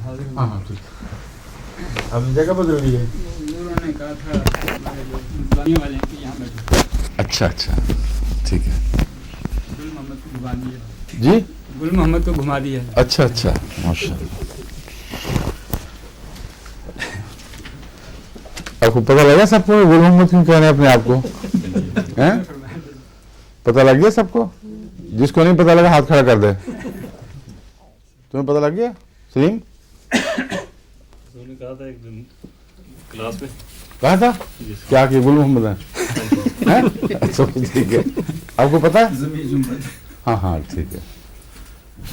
ہاں ہاں ٹھیک. آپ نے جگہ بدل لی ہے. انہوں نے کہا تھا ہمارے جو اسلامی والے ہیں کہ یہاں بیٹھے. اچھا اچھا ٹھیک ہے. گل محمد کو گھما دیا. جی گل محمد کو گھما دیا. اچھا اچھا ماشاء اللہ. آپ کو پتہ لگا سب کو گل محمد کیوں کہنے اپنے آپ کو؟ پتہ لگ گیا سب کو؟ جس کو نہیں پتہ لگا ہاتھ کھڑا کر دے. تمہیں پتہ لگ گیا سلیم؟ انہوں نے کہا تھا ایک دن کلاس میں. کہا تھا کیا کہ گل محمد ہیں؟ اچھا ٹھیک ہے. آپ کو پتہ ہے؟ ہاں ہاں ٹھیک ہے.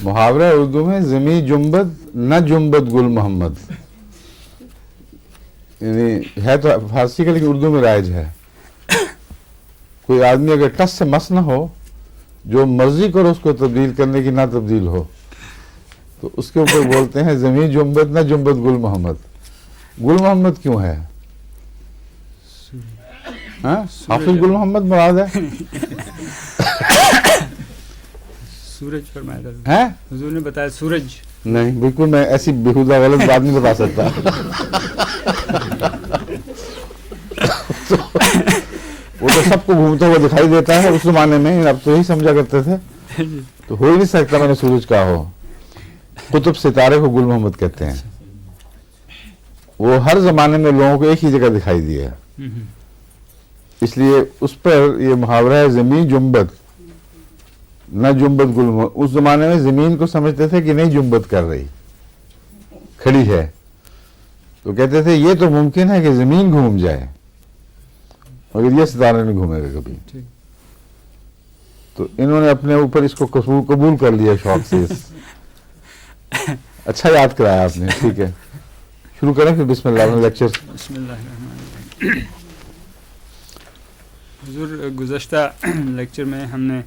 محاورہ اردو میں زمیں جنبد نہ جنبد گل محمد، یعنی ہے تو فارسی کا لیکن اردو میں رائج ہے. کوئی آدمی اگر ٹس سے مس نہ ہو، جو مرضی کرو اس کو تبدیل کرنے کی نہ تبدیل ہو، تو اس کے اوپر بولتے ہیں زمیں جنبد نہ جنبد گل محمد. گل محمد کیوں ہے؟ حافظ گل محمد مراد ہے؟ سورج فرمایا تھا حضور نے بتایا سورج. نہیں بالکل میں ایسی بےہودہ غلط بات نہیں بتا سکتا. وہ تو سب کو گھومتا ہوا دکھائی دیتا ہے. اس زمانے میں اب تو یہی سمجھا کرتے تھے، تو ہو ہی نہیں سکتا میں نے سورج کہا ہو. قطب ستارے کو گل محمد کہتے ہیں. وہ ہر زمانے میں لوگوں کو ایک ہی جگہ دکھائی دیا ہے، اس لیے اس پر یہ محاورہ ہے زمین جنبد نہ جنبد گل محمد. اس زمانے میں زمین کو سمجھتے تھے کہ نہیں جنبد کر رہی، کھڑی ہے، تو کہتے تھے یہ تو ممکن ہے کہ زمین گھوم جائے مگر یہ ستارے نہیں گھومے گا کبھی. تو انہوں نے اپنے اوپر اس کو قبول کر لیا شوق سے. اچھا یاد کرایا آپ نے. ٹھیک ہے شروع کریں پھر بسم اللہ لیکچر. بسم اللہ الرحمن الرحیم. حضور گزشتہ لیکچر میں ہم نے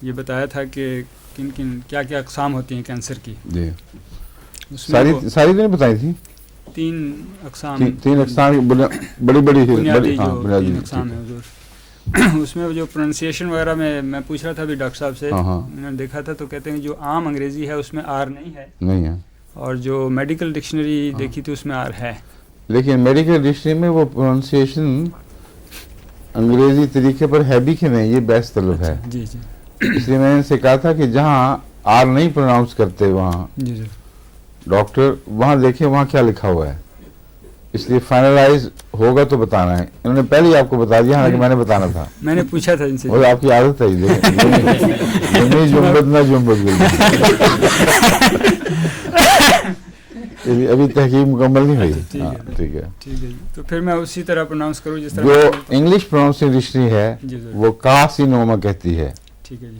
یہ بتایا تھا کہ کن کن کیا کیا اقسام ہوتی ہیں کینسر کی. جی ساری تو نہیں بتائی تھی. تین اقسام بڑی بنیادی تین اقسام ہیں حضور. اس میں جو پروننسیشن وغیرہ میں پوچھ رہا تھا ابھی ڈاکٹر صاحب سے، میں نے دیکھا تھا تو کہتے ہیں جو عام انگریزی ہے اس میں آر نہیں ہے، اور جو میڈیکل ڈکشنری دیکھی تھی اس میں آر ہے. لیکن میڈیکل ڈکشنری میں وہ پروننسیشن انگریزی طریقے پر ہے بھی کہ نہیں یہ بحث طلب ہے. جی جی. اس لیے میں نے ان سے کہا تھا کہ جہاں آر نہیں پروناؤنس کرتے وہاں جی ڈاکٹر وہاں دیکھیں وہاں کیا لکھا ہوا ہے. اس لیے فائنلائز ہوگا تو بتانا ہے. انہوں نے پہلے ہی آپ کو بتا دیا، حالانکہ میں نے بتانا تھا. میں نے پوچھا تھا ان سے. اور آپ کی عادت ہے جنبد نہ جنبد گل. ابھی تحقیق مکمل نہیں ہوئی. ٹھیک ہے ٹھیک ہے. تو پھر میں اسی طرح پروناؤنس کروں جس طرح جو انگلش پروناؤنسنگ ڈکشنری ہے وہ کارسینوما کہتی ہے. ٹھیک ہے جی.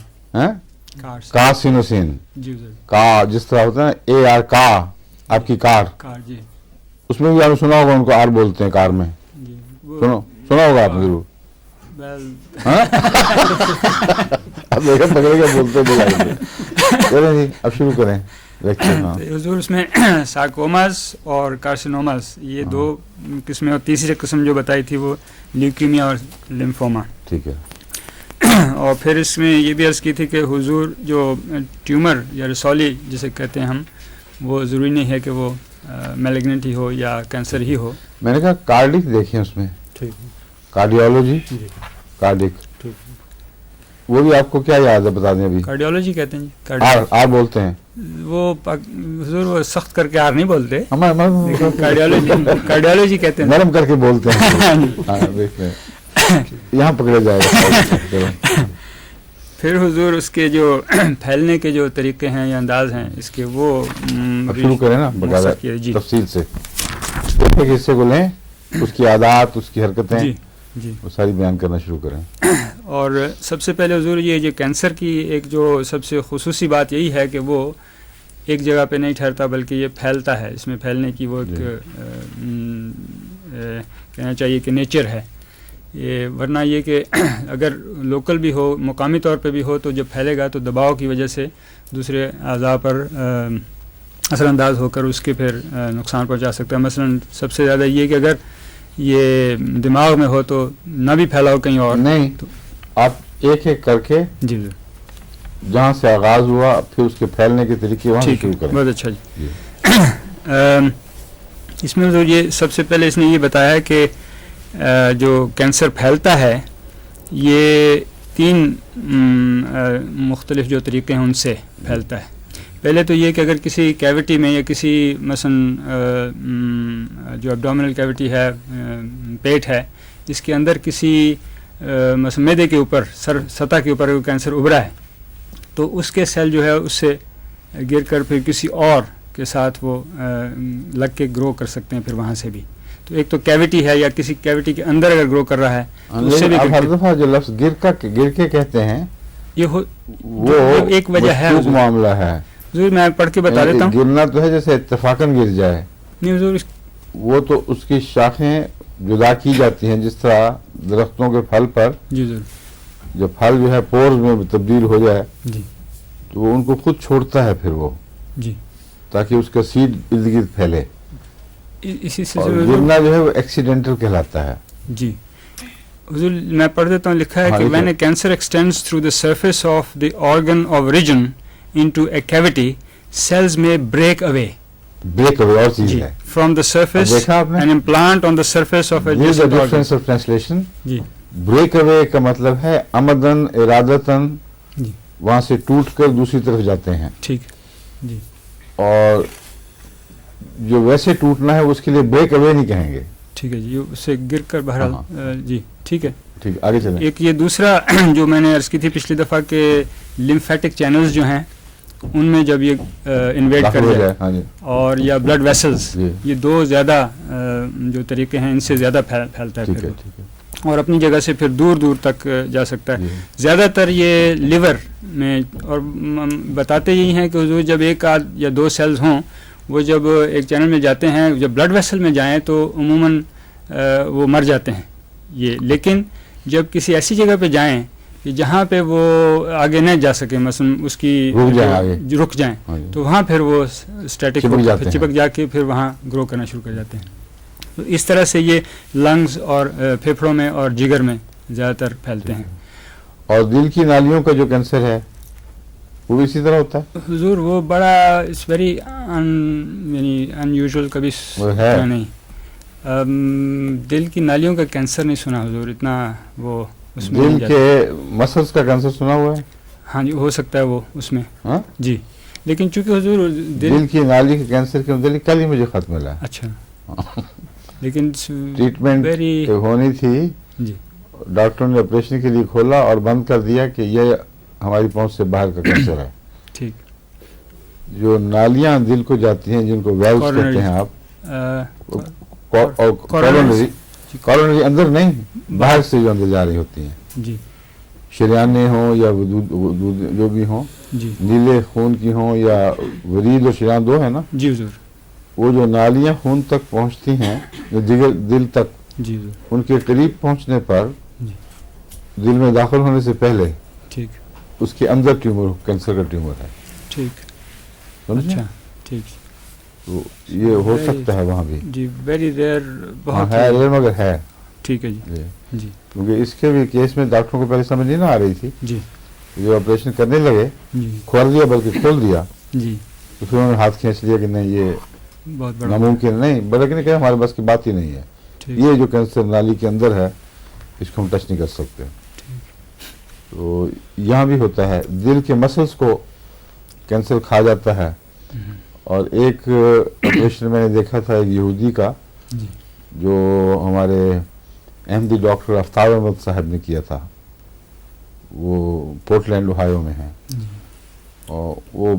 کارسینوسین جی کا جس طرح ہوتا ہے اے آر کا آپ کی کار جی. اس میں بھی آپ نے سنا ہوگا ان کو آر بولتے ہیں کار میں. سنا ہوگا آپ نے ضرور. اب دیکھیں پکڑے گا بولتے چلیں جی اب شروع کریں لیکچر. حضور اس میں سارکوماز اور کارسینوماز یہ دو قسمیں، اور تیسری قسم جو بتائی تھی وہ لیوکیمیا اور لیمفوما. ٹھیک ہے. اور پھر اس میں یہ بھی عرض کی تھی کہ حضور جو ٹیومر یا رسولی جسے کہتے ہیں ہم، وہ ضروری نہیں ہے کہ وہ میلیگننٹ ہی ہو یا کینسر ہی ہو. میں نے کہا کارڈک دیکھیں اس میں. ٹھیک. کارڈیولوجی کارڈک وہ بھی آپ کو کیا یاد ہے بتا دیں. ابھی کارڈیولوجی کہتے ہیں جی. آر بولتے ہیں وہ حضور وہ سخت کر کے آر نہیں بولتے، کارڈیولوجی کہتے ہیں، نرم کر کے بولتے ہیں. یہاں پکڑے جائے گا. پھر حضور اس کے جو پھیلنے کے جو طریقے ہیں یا انداز ہیں اس کے وہ شروع کریں نا بتا تفصیل سے. ایک حصے کو لیں، اس کی عادات اس کی حرکتیں جی وہ ساری بیان کرنا شروع کریں. اور سب سے پہلے حضور یہ جو کینسر کی ایک جو سب سے خصوصی بات یہی ہے کہ وہ ایک جگہ پہ نہیں ٹھہرتا بلکہ یہ پھیلتا ہے. اس میں پھیلنے کی وہ ایک کہنا چاہیے کہ نیچر ہے یہ. ورنہ یہ کہ اگر لوکل بھی ہو، مقامی طور پہ بھی ہو، تو جب پھیلے گا تو دباؤ کی وجہ سے دوسرے اعضاء پر اثر انداز ہو کر اس کے پھر نقصان پہنچا سکتا ہے. مثلا سب سے زیادہ یہ کہ اگر یہ دماغ میں ہو تو نہ بھی پھیلاؤ کہیں اور نہیں، تو آپ ایک ایک کر کے جی جہاں سے آغاز ہوا پھر اس کے پھیلنے کے طریقے وہاں سے شروع کریں. بہت اچھا جی. اس میں تو یہ سب سے پہلے اس نے یہ بتایا کہ جو کینسر پھیلتا ہے یہ 3 مختلف جو طریقے ہیں ان سے پھیلتا ہے. پہلے تو یہ کہ اگر کسی کیوٹی میں یا کسی مثلا جو ایبڈومینل کیوٹی ہے پیٹ ہے اس کے اندر کسی مثلا معدے کے اوپر سطح کے اوپر کینسر ابھرا ہے تو اس کے سیل جو ہے اس سے گر کر پھر کسی اور کے ساتھ وہ لگ کے گرو کر سکتے ہیں پھر وہاں سے بھی. تو ایک تو کیوٹی ہے یا کسی کیوٹی کے اندر اگر گرو کر رہا ہے تو اس سے بھی ہر دفعہ جو لفظ گر کے کہتے ہیں یہ وہ ایک وجہ ہے مشکوک معاملہ ہے. حضور میں پڑھ کے بتا دیتا ہوں. گرنا تو ہے جیسے اتفاقاً گر جائے, نہیں حضور وہ تو اس کی شاخیں جدا کی جاتی ہیں جس طرح درختوں کے پھل پر جی ضرور جو پھل جو ہے پورز میں تبدیل ہو جائے جی تو وہ ان کو خود چھوڑتا ہے پھر وہ جی تاکہ اس کا سیڈ ارد گرد پھیلے. اسی سے اور گرنا جو ہے وہ ایکسیڈنٹل کہلاتا ہے. جی حضور میں پڑھ دیتا ہوں. لکھا ہے کہ when a cancer extends through the surface of the organ of origin into a cavity, cells may break away. Break اوے اور چیز جی ہے. from the surface دیکھا آپ نے؟ and implant on the surface of a This is the adjacent organ. difference of translation. جی break away کا مطلب ہے عمدن ارادتاً جی وہاں سے ٹوٹ کر دوسری طرف جاتے ہیں, ٹھیک جی اور جو ویسے ٹوٹنا ہے اس کے لیے بریک اوے نہیں کہیں گے. ٹھیک ہے جی اس سے گر کر بہرحال جی ٹھیک ہے. ٹھیک آگے چلیں. ایک یہ دوسرا جو میں نے عرض کی تھی پچھلی دفعہ کہ لمفیٹک چینلز جو ہیں ان میں جب یہ انویٹ داخل کر ہو جائے جائے. ہاں جی اور یا بلڈ ویسلز جی یہ 2 زیادہ جو طریقے ہیں ان سے زیادہ پھیلتا ہے ٹھیک پھر ہے وہ. ٹھیک ہے. اور اپنی جگہ سے پھر دور دور تک جا سکتا ہے. جی. زیادہ تر یہ لیور میں اور بتاتے یہی ہیں کہ حضور جب 1 یا 2 سیلز ہوں وہ جب ایک چینل میں جاتے ہیں جب بلڈ ویسل میں جائیں تو عموماً وہ مر جاتے ہیں یہ. لیکن جب کسی ایسی جگہ پہ جائیں کہ جہاں پہ وہ آگے نہ جا سکے مثلا اس کی رک جائیں ہاں جی. تو وہاں پھر وہ اسٹیٹک چپک جا کے پھر وہاں گرو کرنا شروع کر جاتے ہیں. تو اس طرح سے یہ لنگز اور پھیپھڑوں میں اور جگر میں زیادہ تر پھیلتے ہیں. اور دل کی نالیوں کا جو کینسر ہے وہ بھی اسی طرح ہوتا ہے. حضور وہ بڑا اٹس ویری یعنی ان یوزول کبھی وہ ہے. سنا نہیں. دل کی نالیوں کا کینسر نہیں سنا حضور اتنا وہ اس میں. دل کے مسلس کا کینسر سنا ہوا ہے. ہاں جی ہو سکتا ہے وہ اس میں. ہاں جی لیکن چونکہ حضور دل کی نالی کے کینسر کے متعلق کل ہی مجھے خط ملا. اچھا لیکن ٹریٹمنٹ ہونی تھی, جی ڈاکٹر نے آپریشن کے لیے کھولا اور بند کر دیا کہ یہ ہماری پہنچ سے باہر کا کینسر ہے. ٹھیک. جو نالیاں دل کو جاتی ہیں جن کو ویلوز کہتے ہیں آپ, کورونری اندر نہیں باہر سے جو اندر جا رہی ہوتی ہیں جی شریانے ہوں یا جو بھی ہوں, جی نیلے خون کی ہوں یا ورید اور شریان 2 ہے نا, جی حضور وہ جو نالیاں خون تک پہنچتی ہیں جو جگر دل تک, جی حضور ان کے قریب پہنچنے پر جی دل میں داخل ہونے سے پہلے ٹھیک اس کے اندر ٹیومر کینسر کا ٹیومر ہے. ٹھیک سمجھے؟ اچھا ٹھیک. تو یہ ہو سکتا ہے وہاں بھی. جی ویری ریئر بہت ہے ریئر مگر ہے. ٹھیک ہے جی جی کیونکہ اس کے بھی کیس میں ڈاکٹروں کو پہلے سمجھ نہیں نہ آ رہی تھی. جی جو آپریشن کرنے لگے جی کھول دیا بلکہ کھول دیا جی تو پھر انہوں نے ہاتھ کھینچ لیا کہ نہیں یہ بہت بڑا ناممکن نہیں, بلکہ کہ ہمارے بس کی بات ہی نہیں ہے. یہ جو کینسر نالی کے اندر ہے اس کو ہم ٹچ نہیں کر سکتے. تو یہاں بھی ہوتا ہے دل کے مسلس کو کینسر کھا جاتا ہے. اور ایک آپریشن میں نے دیکھا تھا ایک یہودی کا جو ہمارے احمدی ڈاکٹر آفتاب احمد صاحب نے کیا تھا, وہ پورٹلینڈ اوہایو میں ہیں, اور وہ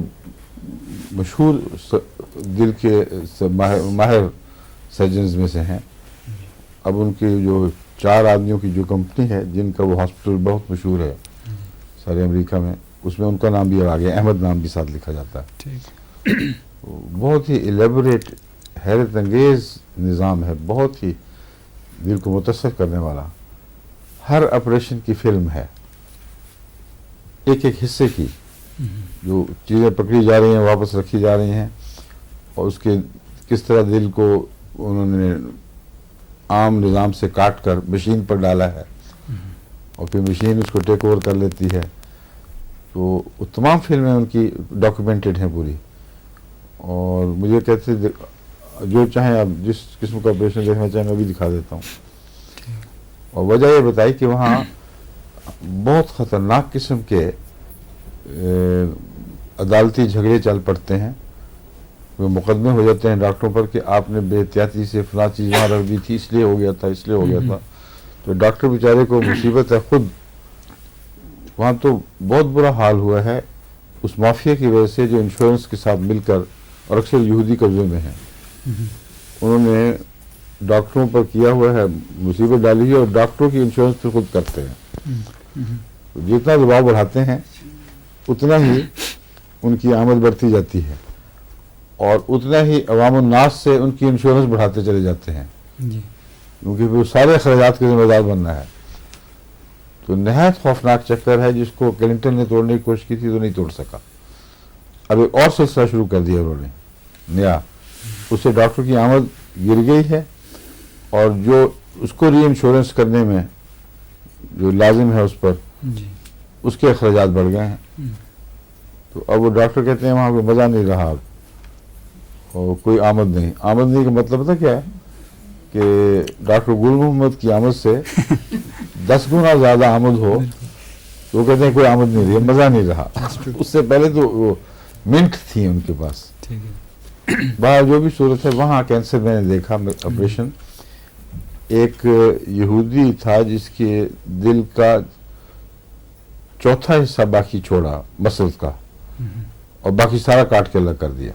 مشہور دل کے ماہر سرجنز میں سے ہیں. اب ان کی جو 4 آدمیوں کی جو کمپنی ہے جن کا وہ ہاسپٹل بہت مشہور ہے سارے امریکہ میں, اس میں ان کا نام بھی آ گیا, احمد نام بھی ساتھ لکھا جاتا ہے. بہت ہی ایلیبوریٹ حیرت انگیز نظام ہے, بہت ہی دل کو متاثر کرنے والا. ہر آپریشن کی فلم ہے ایک ایک حصے کی, جو چیزیں پکڑی جا رہی ہیں واپس رکھی جا رہی ہیں, اور اس کے کس طرح دل کو انہوں نے عام نظام سے کاٹ کر مشین پر ڈالا ہے اور پھر مشین اس کو ٹیک اوور کر لیتی ہے. تو تمام فلمیں ان کی ڈاکیومنٹڈ ہیں پوری, اور مجھے کہتے جو چاہیں آپ جس قسم کا آپریشن دیکھنا چاہیں میں بھی دکھا دیتا ہوں. اور وجہ یہ بتائی کہ وہاں بہت خطرناک قسم کے عدالتی جھگڑے چل پڑتے ہیں, وہ مقدمے ہو جاتے ہیں ڈاکٹروں پر کہ آپ نے بے احتیاطی سے فلاں چیز وہاں رکھ دی تھی, اس لیے ہو گیا تھا, اس لیے ہو گیا تھا. تو ڈاکٹر بیچارے کو مصیبت ہے خود. وہاں تو بہت برا حال ہوا ہے اس مافیا کی وجہ سے جو انشورنس کے ساتھ مل کر, اور اکثر یہودی قبضے میں ہیں, انہوں نے ڈاکٹروں پر کیا ہوا ہے, مصیبت ڈالی ہے, اور ڈاکٹروں کی انشورنس پہ خود کرتے ہیں. جتنا دباؤ بڑھاتے ہیں اتنا ہی ان کی آمد بڑھتی جاتی ہے, اور اتنا ہی عوام الناس سے ان کی انشورنس بڑھاتے چلے جاتے ہیں, کیونکہ وہ سارے اخراجات کے ذمہ دار بننا ہے. تو نہایت خوفناک چکر ہے جس کو کلنٹن نے توڑنے کی کوشش کی تھی تو نہیں توڑ سکا. اب ایک اور سلسلہ شروع کر دیا انہوں نے نیا, اس سے ڈاکٹر کی آمد گر گئی ہے, اور جو اس کو ری انشورنس کرنے میں جو لازم ہے اس پر, اس کے اخراجات بڑھ گئے ہیں. تو اب وہ ڈاکٹر کہتے ہیں وہاں کوئی مزہ نہیں رہا اب, اور کوئی آمد نہیں. آمد نہیں کا مطلب پتہ کیا ہے کہ ڈاکٹر گل محمد کی آمد سے 10 گنا زیادہ آمد ہو تو وہ کہتے ہیں کوئی آمد نہیں رہی, مزہ نہیں رہا. اس سے پہلے تو وہ منٹ تھی ان کے پاس. باہر جو بھی صورت ہے, وہاں کینسر میں نے دیکھا آپریشن. ایک یہودی تھا جس کے دل کا چوتھا حصہ باقی چھوڑا مسلز کا, اور باقی سارا کاٹ کے الگ کر دیا,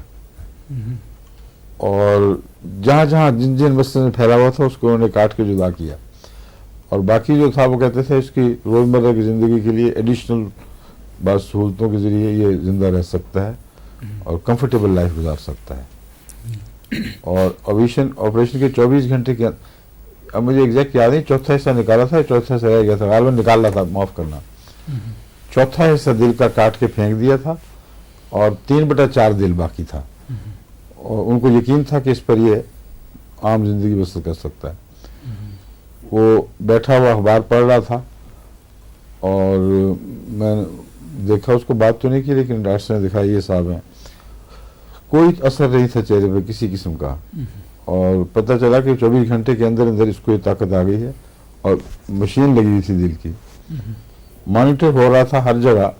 اور جہاں جہاں جن جن مسلز میں پھیلا ہوا تھا اس کو انہوں نے کاٹ کے جدا کیا. اور باقی جو تھا وہ کہتے تھے اس کی روزمرہ کی زندگی کے لیے ایڈیشنل بعض سہولتوں کے ذریعے یہ زندہ رہ سکتا ہے اور کمفرٹیبل لائف گزار سکتا ہے. اور آپریشن کے 24 گھنٹے کے, اب مجھے ایگزیکٹ یاد نہیں, چوتھا حصہ نکالا تھا, چوتھا حصہ رہ گیا تھا, غالباً نکالنا تھا, معاف کرنا. چوتھا حصہ دل کا کاٹ کے پھینک دیا تھا, اور 3/4 دل باقی تھا, اور ان کو یقین تھا کہ اس پر یہ عام زندگی بسر کر سکتا ہے. وہ بیٹھا ہوا اخبار پڑھ رہا تھا, اور میں دیکھا, اس کو بات تو نہیں کی, لیکن ڈاکٹر نے دکھائی یہ صاحب ہیں, کوئی اثر نہیں تھا چہرے پہ کسی قسم کا, اور پتہ چلا کہ 24 گھنٹے کے اندر اندر اس کو یہ طاقت آ گئی ہے, اور مشین لگی ہوئی تھی دل کی, مانیٹر ہو رہا تھا ہر جگہ,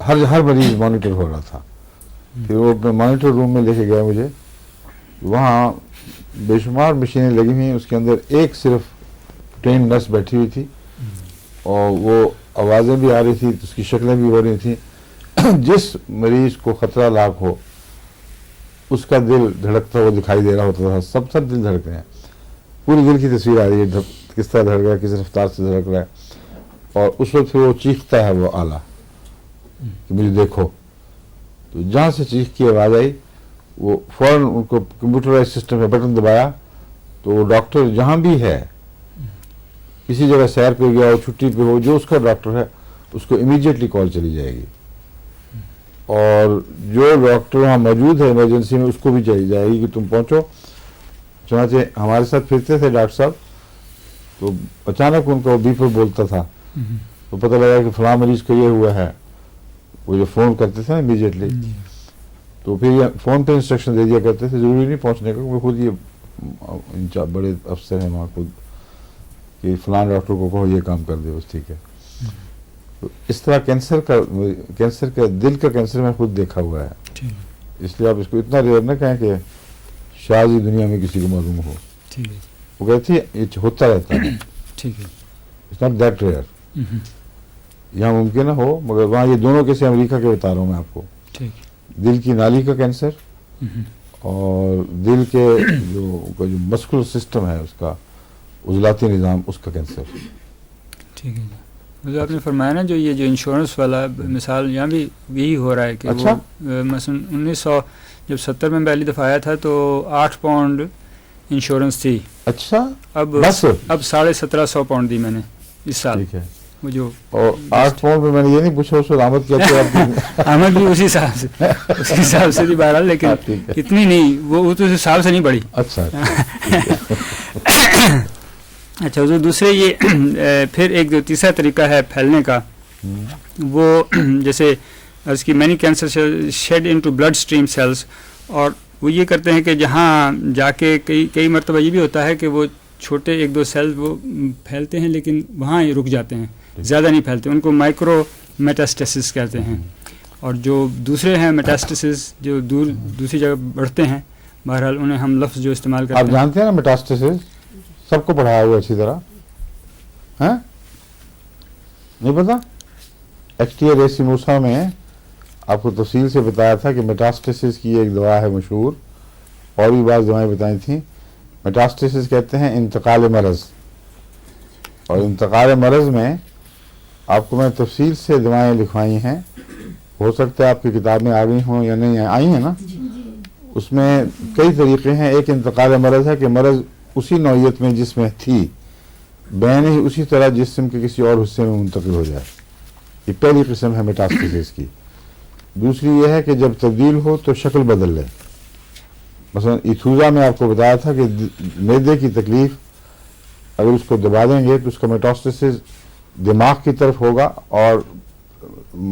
ہر مریض مانیٹر ہو رہا تھا. پھر وہ اپنے مانیٹر روم میں لے کے گیا مجھے, وہاں بے شمار مشینیں لگی ہوئی ہیں, اس کے اندر ایک صرف ٹرین نرس بیٹھی ہوئی تھی, اور وہ آوازیں بھی آ رہی تھی, اس کی شکلیں بھی ہو رہی تھیں. جس مریض کو خطرہ لاحق ہو اس کا دل دھڑکتا ہوا دکھائی دے رہا ہوتا تھا. سب دل دھڑکتے ہیں, پوری دل کی تصویر آ رہی ہے, کس طرح دھڑک رہا ہے, کس رفتار سے دھڑک رہا ہے. اور اس وقت پھر وہ چیختا ہے وہ آلہ کہ مجھے دیکھو. تو جہاں سے چیخ کی آواز آئی وہ فوراً ان کو کمپیوٹرائز سسٹم میں بٹن دبایا, تو وہ ڈاکٹر جہاں بھی ہے, کسی جگہ سیر پہ گیا ہو, چھٹی پہ ہو, جو اس کا ڈاکٹر ہے اس کو امیڈیٹلی کال چلی جائے گی, اور جو ڈاکٹر وہاں موجود ہے ایمرجنسی میں اس کو بھی چلی جائے گی کہ تم پہنچو. چنانچہ ہمارے ساتھ پھرتے تھے ڈاکٹر صاحب, تو اچانک ان کا وہ بیپر بولتا تھا, تو پتہ لگا کہ فلاں مریض کا یہ ہوا ہے. وہ جو فون کرتے تھے نا امیڈیٹلی, تو پھر یہ فون پہ انسٹرکشن دے دیا کرتے تھے, ضروری نہیں پہنچنے کا, وہ خود یہ بڑے افسر ہیں وہاں خود, کہ فلاں ڈاکٹر کو کہو یہ کام کر دے بس, ٹھیک ہے. تو اس طرح کینسر کا دل کا کینسر میں خود دیکھا ہوا ہے, اس لیے آپ اس کو اتنا ریئر نہ کہیں کہ شاید ہی دنیا میں کسی کو معلوم ہو. وہ کہتی ہے یہ ہوتا رہتا ہے, اٹس ناٹ دیٹ ریئر. یہاں ممکن نہ ہو, مگر وہاں یہ دونوں کیسے امریکہ کے بتا رہا ہوں میں آپ کو, دل کی نالی کا کینسر اور دل کے جو مسکولر سسٹم ہے اس کا عضلاتی نظام, اس کا کینسر. ٹھیک ہے, جو آپ نے فرمایا نا, جو یہ جو انشورنس والا مثال یہاں بھی یہی ہو رہا ہے کہ اچھا, مثلا 1900 جب 70 میں پہلی دفعہ آیا تھا تو 8 پاؤنڈ انشورنس تھی. اچھا, اب بس اب 1750 پاؤنڈ دی میں نے اس سال. ٹھیک ہے, وہ جو اور 8 پاؤنڈ میں نے یہ نہیں پوچھا اس وقت آمد کیا تھی. آمد بھی اسی حساب سے تھی بہرحال, لیکن اتنی نہیں, وہ تو اس حساب سے نہیں بڑھی. اچھا اچھا, جو دوسرے یہ پھر ایک جو تیسرا طریقہ ہے پھیلنے کا, وہ جیسے عرض کی many cancer cell shed into bloodstream cells, اور وہ یہ کرتے ہیں کہ جہاں جا کے کئی مرتبہ یہ بھی ہوتا ہے کہ وہ چھوٹے ایک دو سیل وہ پھیلتے ہیں لیکن وہاں ہی رک جاتے ہیں، زیادہ نہیں پھیلتے، ان کو مائکرو میٹاسٹیسس کہتے ہیں. اور جو دوسرے ہیں میٹاسٹیسس جو دوسری جگہ بڑھتے ہیں، بہرحال انہیں ہم لفظ جو استعمال کرتے ہیں. آپ جانتے ہیں نا میٹاسٹیسس، سب کو پڑھایا ہوا اچھی طرح، ہیں نہیں پتا؟ ایکسٹیئر ریسی موسا میں آپ کو تفصیل سے بتایا تھا کہ میٹاسٹیسس کی ایک دوا ہے مشہور، اور بھی بعض دوائیں بتائی تھیں. میٹاسٹیسس کہتے ہیں انتقال مرض، اور انتقال مرض میں آپ کو میں تفصیل سے دوائیں لکھوائی ہیں، ہو سکتا ہے آپ کی کتاب میں آ گئی ہوں یا نہیں آئی ہیں نا. اس میں کئی طریقے ہیں. ایک انتقال مرض ہے کہ مرض اسی نوعیت میں جس میں تھی بین ہی اسی طرح جسم کے کسی اور حصے میں منتقل ہو جائے، یہ پہلی قسم ہے میٹاسٹیسس کی. دوسری یہ ہے کہ جب تبدیل ہو تو شکل بدل لے. مثلا ایتھوزا میں آپ کو بتایا تھا کہ معدے کی تکلیف اگر اس کو دبا دیں گے تو اس کا میٹاسٹیسس دماغ کی طرف ہوگا، اور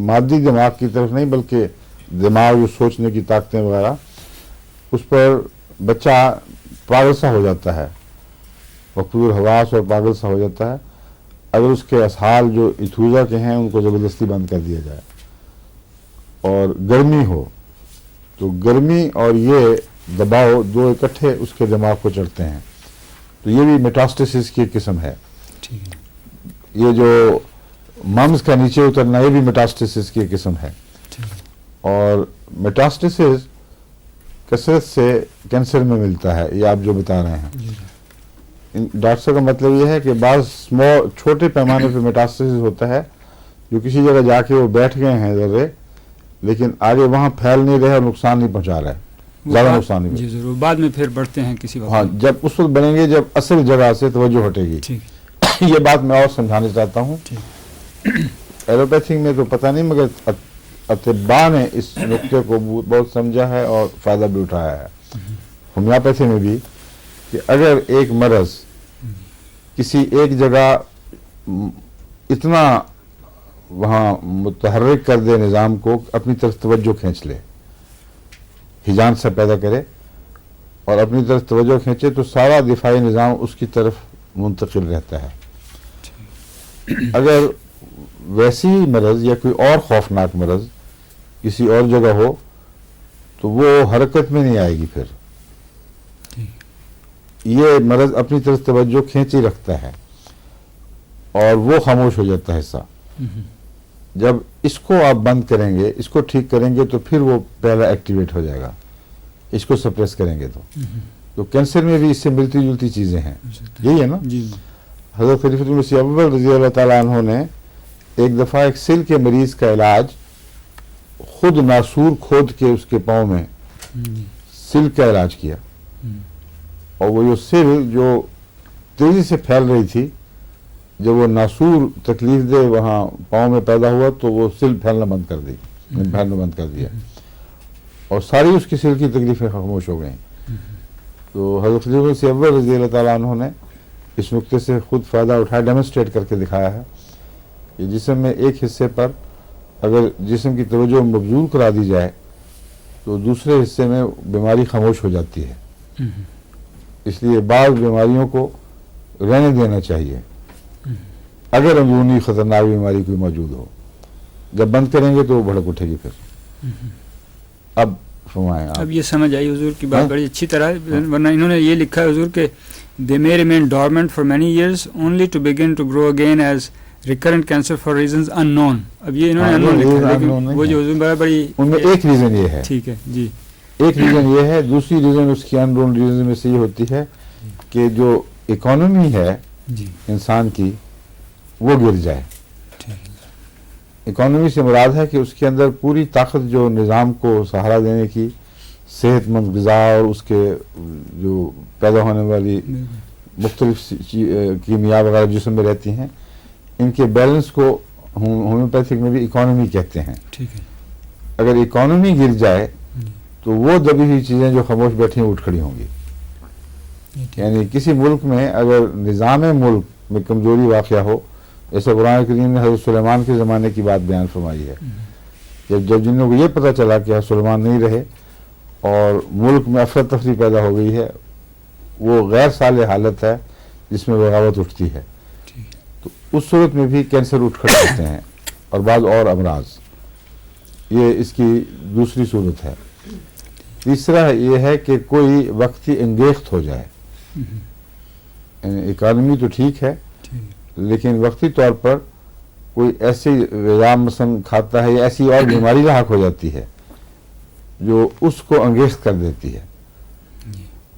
مادی دماغ کی طرف نہیں بلکہ دماغ جو سوچنے کی طاقتیں وغیرہ، اس پر بچہ پاگل سا ہو جاتا ہے، مقبول حواس اور پاگل سا ہو جاتا ہے. اگر اس کے اسحال جو ایتھوزا کے ہیں ان کو زبردستی بند کر دیا جائے. اور گرمی ہو تو گرمی اور یہ دباؤ دو اکٹھے اس کے دماغ کو چڑھتے ہیں، تو یہ بھی میٹاسٹیسس کی ایک قسم ہے. یہ جو ممز کا نیچے اترنا یہ بھی میٹاسٹیسس کی ایک قسم ہے. اور میٹاسٹیسس کثرت سے کینسر میں ملتا ہے، یہ آپ جو بتا رہے ہیں. ڈاکٹر صاحب کا مطلب یہ ہے کہ بعض چھوٹے پیمانے پہ میٹاسٹیسس ہوتا ہے جو کسی جگہ جا کے وہ بیٹھ گئے ہیں ذرے، لیکن آگے وہاں پھیل نہیں رہے اور نقصان نہیں پہنچا رہے، زیادہ نقصان نہیں. جی ضرور، بعد میں پھر بڑھتے ہیں کسی وقت. ہاں، جب اس وقت بنیں گے جب اصل جگہ سے توجہ ہٹے گی. یہ بات میں اور سمجھانا چاہتا ہوں. ایلوپیتھی میں تو پتہ نہیں، مگر اطباء نے اس نقطے کو بہت سمجھا ہے اور فائدہ بھی اٹھایا ہے. ہومیوپیتھی میں بھی کہ اگر ایک مرض کسی ایک جگہ اتنا وہاں متحرک کر دے نظام کو، اپنی طرف توجہ کھینچ لے، ہجان سے پیدا کرے اور اپنی طرف توجہ کھینچے، تو سارا دفاعی نظام اس کی طرف منتقل رہتا ہے. اگر ویسی مرض یا کوئی اور خوفناک مرض کسی اور جگہ ہو تو وہ حرکت میں نہیں آئے گی. پھر یہ مرض اپنی طرف توجہ کھینچی رکھتا ہے اور وہ خاموش ہو جاتا ہے حصہ. جب اس کو آپ بند کریں گے، اس کو ٹھیک کریں گے، تو پھر وہ پہلا ایکٹیویٹ ہو جائے گا. اس کو سپریس کریں گے تو کینسر میں بھی اس سے ملتی جلتی چیزیں ہیں. یہی ہے نا. حضرت خلیفۃ المسیح اول رضی اللہ تعالیٰ عنہ نے ایک دفعہ ایک سل کے مریض کا علاج خود ناسور کھود کے اس کے پاؤں میں سل کا علاج کیا، اور وہ جو سل جو تیزی سے پھیل رہی تھی، جب وہ ناسور تکلیف دے وہاں پاؤں میں پیدا ہوا تو وہ سل پھیلنا بند کر دیا اور ساری اس کی سل کی تکلیفیں خاموش ہو گئیں. تو حضرت خلیفۃ المسیح اول رضی اللہ تعالیٰ عنہ نے اس نقطے سے خود فائدہ اٹھایا، ڈیمونسٹریٹ کر کے دکھایا ہے کہ جسم میں ایک حصے پر اگر جسم کی توجہ مبذول کرا دی جائے تو دوسرے حصے میں بیماری خاموش ہو جاتی ہے. اس لیے بعض بیماریوں کو رہنے دینا چاہیے اگر اندرونی خطرناک بیماری کوئی موجود ہو. جب بند کریں گے تو وہ بھڑک اٹھے گی. پھر اب فرمائیں آپ. اب یہ سمجھ آئی حضور کی بات بڑی اچھی طرح، ورنہ انہوں نے یہ لکھا ہے حضور کہ they may remain dormant for many years only to begin to grow again as recurrent cancer for reasons unknown. اب یہ انہوں نے unknown لکھا ہے، لیکن وہ جو حضور بڑی ان میں ایک ریزن یہ ہے. ٹھیک ہے جی. ایک ریزن یہ ہے. دوسری ریزن اس کی انڈون ریزن میں سے یہ ہوتی ہے کہ جو اکانومی ہے انسان کی وہ گر جائے. اکانومی سے مراد ہے کہ اس کے اندر پوری طاقت جو نظام کو سہارا دینے کی، صحت مند غذا اور اس کے جو پیدا ہونے والی مختلف کیمیا وغیرہ جسم میں رہتی ہیں، ان کے بیلنس کو ہومیوپیتھک میں بھی اکانومی کہتے ہیں. اگر اکانومی گر جائے تو وہ دبی ہوئی چیزیں جو خاموش بیٹھی ہیں اٹھ کھڑی ہوں گی. یعنی کسی ملک میں اگر نظام ملک میں کمزوری واقع ہو، جیسے قرآن کریم نے حضرت سلیمان کے زمانے کی بات بیان فرمائی ہے جب جن لوگوں کو یہ پتہ چلا کہ سلیمان نہیں رہے اور ملک میں افراتفری پیدا ہو گئی ہے، وہ غیر صالح حالت ہے جس میں بغاوت اٹھتی ہے، تو اس صورت میں بھی کینسر اٹھ کھڑے ہوتے ہیں اور بعض اور امراض، یہ اس کی دوسری صورت ہے۔ تیسرا یہ ہے کہ کوئی وقتی انگیخت ہو جائے، اکانومی تو ٹھیک ہے لیکن وقتی طور پر کوئی ایسی غذا مثلا کھاتا ہے یا ایسی اور بیماری لاحق ہو جاتی ہے جو اس کو انگیخت کر دیتی ہے،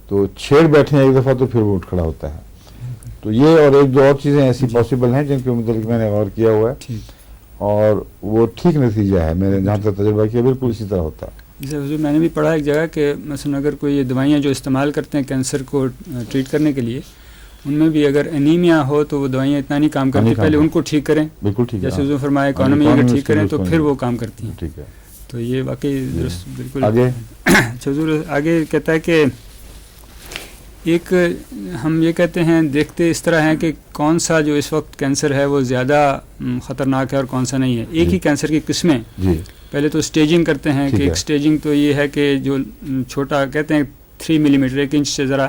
تو چھیڑ بیٹھے ہیں ایک دفعہ تو پھر وہ اٹھ کھڑا ہوتا ہے۔ تو یہ اور ایک دو اور چیزیں ایسی پاسبل ہیں جن کے متعلق میں نے غور کیا ہوا ہے اور وہ ٹھیک نتیجہ ہے، میں نے جہاں تک تجربہ کیا بالکل اسی طرح ہوتا ہے۔ جیسے حضور میں نے بھی پڑھا ایک جگہ کہ مثلا اگر کوئی یہ دوائیاں جو استعمال کرتے ہیں کینسر کو ٹریٹ کرنے کے لیے، ان میں بھی اگر انیمیا ہو تو وہ دوائیاں اتنا نہیں کام کرتی، پہلے ان کو ٹھیک کریں، بالکل ٹھیک ہے، جیسے حضور فرمایا اکانومی اگر ٹھیک کریں تو پھر وہ کام کرتی ہیں۔ ٹھیک ہے، تو یہ واقعی درست بالکل۔ آگے اچھا حضور آگے کہتا ہے کہ ایک ہم یہ کہتے ہیں دیکھتے اس طرح ہیں کہ کون سا جو اس وقت کینسر ہے وہ زیادہ خطرناک ہے اور کون سا نہیں ہے۔ ایک ہی کینسر کی قسمیں، پہلے تو اسٹیجنگ کرتے ہیں کہ ایک اسٹیجنگ تو یہ ہے کہ جو چھوٹا کہتے ہیں 3 ملی میٹر، 1 انچ سے ذرا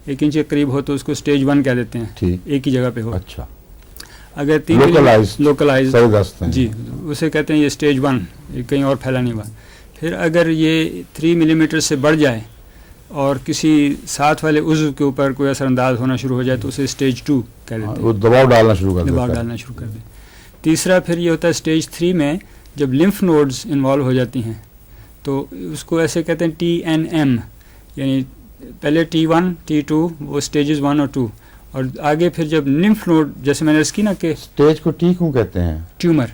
1 انچ کے قریب ہو تو اس کو اسٹیج 1 کہہ دیتے ہیں، ایک ہی جگہ پہ ہو۔ اچھا، اگر 3 لوکلائز جی اسے کہتے ہیں یہ اسٹیج 1، کہیں اور پھیلا نہیں ہوا۔ پھر اگر یہ 3 ملی میٹر سے بڑھ جائے اور کسی ساتھ والے عضو کے اوپر کوئی اثر انداز ہونا شروع ہو جائے تو اسے اسٹیج 2 کہہ دیتے ہیں، وہ دباؤ ڈالنا شروع کر دیں۔ تیسرا پھر یہ ہوتا ہے اسٹیج 3 میں جب لمف نوڈز انوالو ہو جاتی ہیں تو اس کو ایسے کہتے ہیں TNM، یعنی پہلے T1 T2 وہ اسٹیجز 1 اور 2، اور آگے پھر جب لمف نوڈ جیسے میں نے اس کی نا کہ اسٹیج کو ٹی کیوں کہتے ہیں؟ Tumour,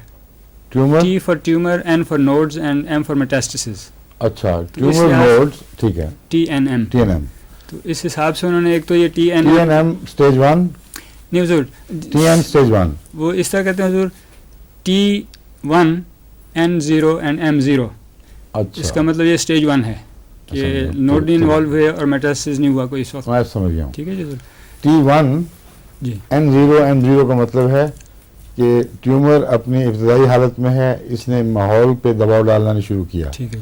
T for tumour, N for nodes and M for metastasis. اچھا، ٹیومر نوڈز، ٹھیک ہے، TNM۔ تو اس حساب سے انہوں نے ایک تو یہ TNM اسٹیج 1 نہیں حضور، TN اسٹیج 1 وہ اس طرح کہتے ہیں حضور T1 N0 اینڈ M0۔ اچھا، اس کا مطلب یہ اسٹیج 1 ہے کہ نوڈ نہیں انوالو ہوئے اور میٹاسٹاسس نہیں ہوا کوئی اس وقت۔ میں سمجھ گیا ہوں۔ ٹھیک ہے جی حضور۔ T1 جی M0 کا مطلب ہے کہ ٹیومر اپنی ابتدائی حالت میں ہے، اس نے ماحول پہ دباؤ ڈالنا شروع کیا، ٹھیک ہے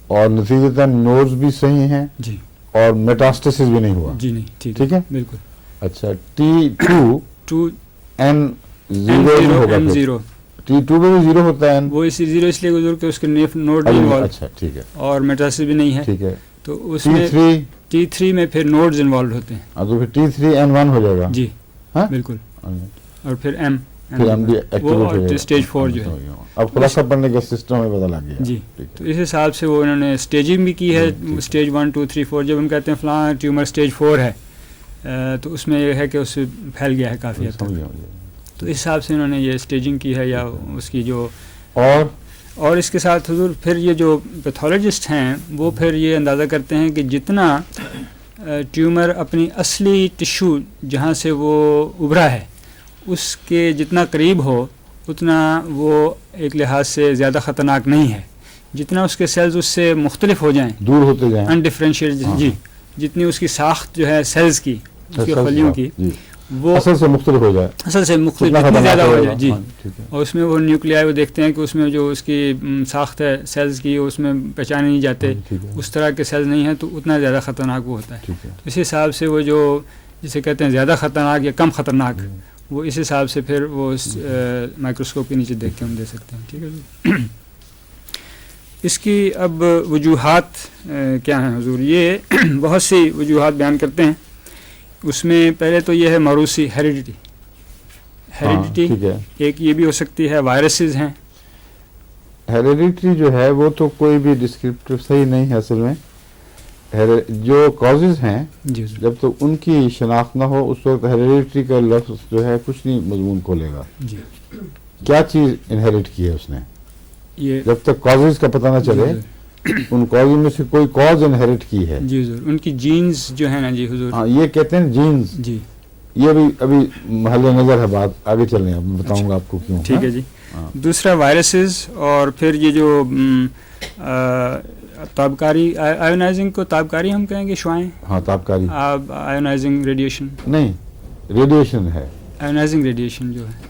اور نتیجتاً نوڈز بھی صحیح ہیں جی، اور میٹاسٹاسس بھی نہیں ہوا۔ جی نہیں ٹھیک ہے بالکل۔ اچھا، T2 N0 ہوگا، M0 T2 میں بھی 0 ہوتا ہے، وہ اسی 0 اس لیے حضور کہ اس کے نوڈ نہیں انوالو، اچھا ٹھیک ہے، اور میٹاسٹاسس بھی نہیں ہے، ٹھیک ہے۔ تو اس میں T3 میں پھر نوڈز انوالو ہوتے ہیں، تو پھر T3 N1 ہو جائے گا، جی ہاں بالکل، اور پھر M بھی ایکٹیویٹ ہو جائے گا، اسٹیج 4 جو ہے۔ اب خلاصہ پڑھنے کا سسٹم میں پتہ لگ گیا جی، تو اس حساب سے وہ انہوں نے اسٹیجنگ بھی کی ہے، اسٹیج 1 2 3 4۔ جب ہم کہتے ہیں فلاں ٹیومر اسٹیج 4 ہے تو اس میں یہ ہے کہ اس سے پھیل گیا ہے کافی حد تک، تو اس حساب سے انہوں نے یہ اسٹیجنگ کی ہے یا اس کی جو، اور اس کے ساتھ حضور پھر یہ جو پیتھولوجسٹ ہیں وہ پھر یہ اندازہ کرتے ہیں کہ جتنا ٹیومر اپنی اصلی ٹشو جہاں سے وہ ابھرا ہے اس کے جتنا قریب ہو اتنا وہ ایک لحاظ سے زیادہ خطرناک نہیں ہے، جتنا اس کے سیلز اس سے مختلف ہو جائیں، دور ہوتے جائیں، انڈیفرینشیٹ، جی جتنی اس کی ساخت جو ہے سیلز کی، اس کی خلیوں کی، وہ اصل سے مختلف ہو جائے، اصل سے مختلف جتنی زیادہ ہو جائے، جی، اور اس میں وہ نیوکلیائی وہ دیکھتے ہیں کہ اس میں جو اس کی ساخت ہے سیلز کی اس میں پہچانے نہیں جاتے، اس طرح کے سیلز نہیں ہیں تو اتنا زیادہ خطرناک وہ ہوتا ہے۔ اس حساب سے وہ جو جسے کہتے ہیں زیادہ خطرناک یا کم خطرناک، وہ اس حساب سے پھر وہ مائکروسکوپ کے نیچے دیکھ کے ہم دے سکتے ہیں۔ ٹھیک ہے جی، اس کی اب وجوہات کیا ہیں حضور؟ یہ بہت سی وجوہات بیان کرتے ہیں، اس میں پہلے تو یہ ہے موروثی، ہیریڈیٹی، ایک یہ بھی ہو سکتی ہے، وائرسز ہیں۔ ہیریڈیٹی جو ہے وہ تو کوئی بھی ڈسکرپٹیو صحیح نہیں ہے اصل میں، جو کازز ہیں جب تک ان کی شناخت نہ ہو اس وقت ہیریڈیٹی کا لفظ جو ہے کچھ نہیں مضمون کھولے گا۔ کیا چیز انہیریٹ کی ہے اس نے، جب تک کازز کا پتہ نہ چلے ان کازز میں سے کوئی کاز انہیریٹ کی ہے، جی حضور، ان کی جینز جو ہیں نا، جی حضور، ہاں یہ کہتے ہیں جینز، جی یہ بھی ابھی محل نظر ہے، بات آگے چلیں، اب بتاؤں گا آپ کو کیوں۔ ٹھیک ہے جی۔ دوسرا وائرسز، اور پھر یہ جو تابکاری، آئونائزنگ کو تابکاری ہم کہیں گے، شعائیں، ہاں تابکاری، آئونائزنگ ریڈیشن نہیں ریڈیشن ہے، آئونائزنگ ریڈیشن جو ہے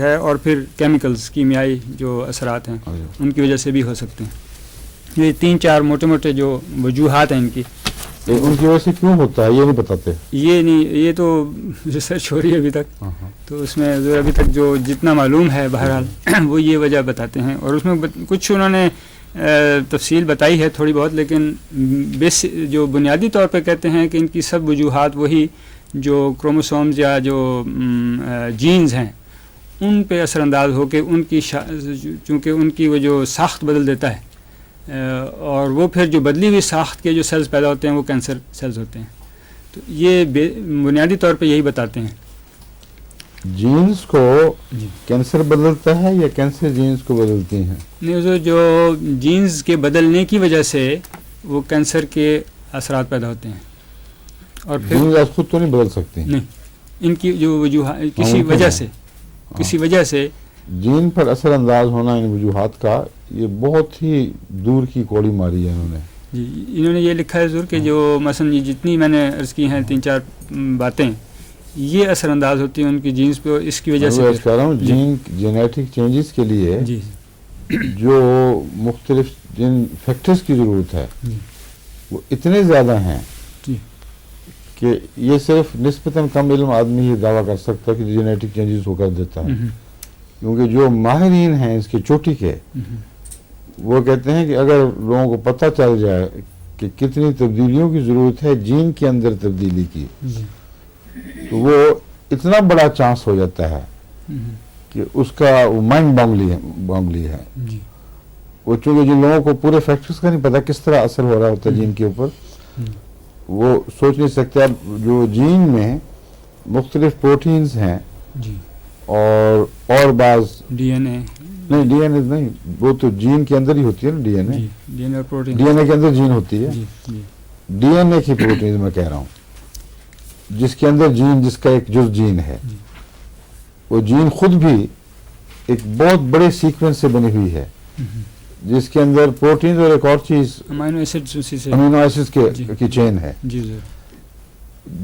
ہے اور پھر کیمیکلز کیمیائی جو اثرات ہیں ان کی وجہ سے بھی ہو سکتے ہیں. یہ 3-4 موٹے موٹے جو وجوہات ہیں ان کی. ان کی وجہ سے کیوں ہوتا ہے یہ نہیں بتاتے. یہ نہیں, یہ تو ریسرچ ہو رہی ہے ابھی تک, تو اس میں ابھی تک جو جتنا معلوم ہے بہرحال وہ یہ وجہ بتاتے ہیں. اور اس میں کچھ انہوں نے تفصیل بتائی ہے تھوڑی بہت, لیکن جو بنیادی طور پہ کہتے ہیں کہ ان کی سب وجوہات وہی جو کروموسومز یا جو جینز ہیں ان پہ اثر انداز ہو کے ان کی چونکہ ان کی وہ جو ساخت بدل دیتا ہے, اور وہ پھر جو بدلی ہوئی ساخت کے جو سیلز پیدا ہوتے ہیں وہ کینسر سیلز ہوتے ہیں. تو یہ بنیادی طور پہ یہی بتاتے ہیں. جینز کو کینسر بدلتا ہے یا کینسر جینز کو بدلتی ہیں؟ نہیں, جو جینز کے بدلنے کی وجہ سے وہ کینسر کے اثرات پیدا ہوتے ہیں. اور پھر جینز آپ خود تو نہیں بدل سکتی. نہیں, ان کی جو وجوہات کسی وجہ سے جین پر اثر انداز ہونا ان وجوہات کا یہ بہت ہی دور کی کوڑی ماری ہے انہوں نے. جی, انہوں نے یہ لکھا ہے ضرور کہ جو مثلا یہ جتنی میں نے عرض کی ہیں 3-4 باتیں یہ اثر انداز ہوتی ہیں ان کی جینز پہ, اور اس کی وجہ سے کہہ رہا ہوں جین جینیٹک چینجز کے لیے جی جو مختلف جن فیکٹرز کی ضرورت ہے وہ اتنے زیادہ ہیں جی کہ یہ صرف نسبتاً کم علم آدمی ہی دعویٰ کر سکتا ہے کہ جینیٹک چینجز ہو کر دیتا ہے. کیونکہ جو ماہرین ہیں اس کے چوٹی کے وہ کہتے ہیں کہ اگر لوگوں کو پتہ چل جائے کہ کتنی تبدیلیوں کی ضرورت ہے جین کے اندر تبدیلی کی, تو وہ اتنا بڑا چانس ہو جاتا ہے کہ اس کا مائنڈ بانگلی ہے. وہ چونکہ جن لوگوں کو پورے فیکٹرز کا نہیں پتا کس طرح اثر ہو رہا ہوتا ہے جین کے اوپر, وہ سوچ نہیں سکتے. اب جو جین میں مختلف پروٹینز ہیں اور بعض ڈی این اے نہیں, وہ تو جین کے اندر ہی ہوتی ہے نا. ڈی این اے پروٹین ڈی این اے کے اندر جین ہوتی ہے. ڈی این اے کی پروٹینز میں کہہ رہا ہوں جس کے اندر جین, جس کا ایک جز جین ہے, وہ جین خود بھی ایک بہت بڑے سیکوینس سے بنی ہوئی ہے جس کے اندر پروٹینز اور ایک اور چیز امینو ایسڈ کی چین ہے. جی سر,